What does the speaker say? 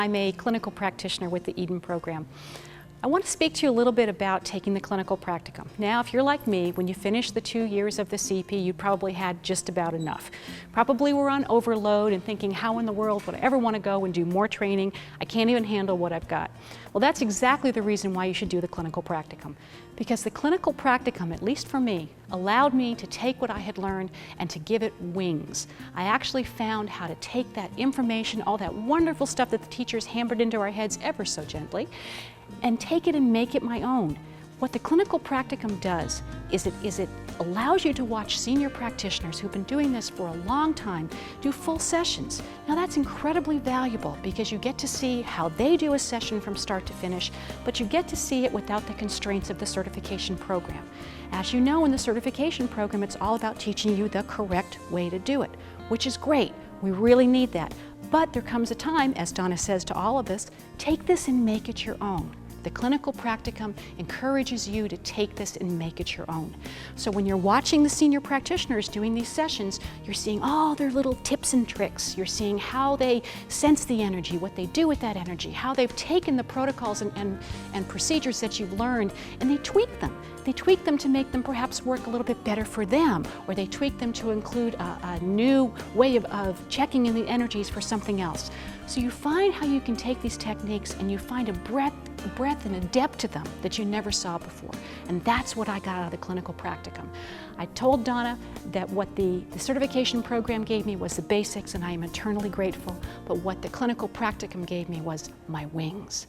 I'm a clinical practitioner with the EEM program. I want to speak to you a little bit about taking the clinical practicum. Now, if you're like me, when you finish the 2 years of the CP, you probably had just about enough. Probably were on overload and thinking, how in the world would I ever want to go and do more training? I can't even handle what I've got. Well, that's exactly the reason why you should do the clinical practicum. Because the clinical practicum, at least for me, allowed me to take what I had learned and to give it wings. I actually found how to take that information, all that wonderful stuff that the teachers hammered into our heads ever so gently, and take it and make it my own. What the clinical practicum does is it allows you to watch senior practitioners who've been doing this for a long time do full sessions. Now that's incredibly valuable because you get to see how they do a session from start to finish, but you get to see it without the constraints of the certification program. As you know, in the certification program, it's all about teaching you the correct way to do it, which is great. We really need that. But there comes a time, as Donna says to all of us, take this and make it your own. The clinical practicum encourages you to take this and make it your own. So when you're watching the senior practitioners doing these sessions, you're seeing all their little tips and tricks. You're seeing how they sense the energy, what they do with that energy, how they've taken the protocols and procedures that you've learned and they tweak them. They tweak them to make them perhaps work a little bit better for them, or they tweak them to include a new way of checking in the energies for something else. So you find how you can take these techniques and you find a breadth and a depth to them that you never saw before. And that's what I got out of the clinical practicum. I told Donna that what the certification program gave me was the basics, and I am eternally grateful, but what the clinical practicum gave me was my wings.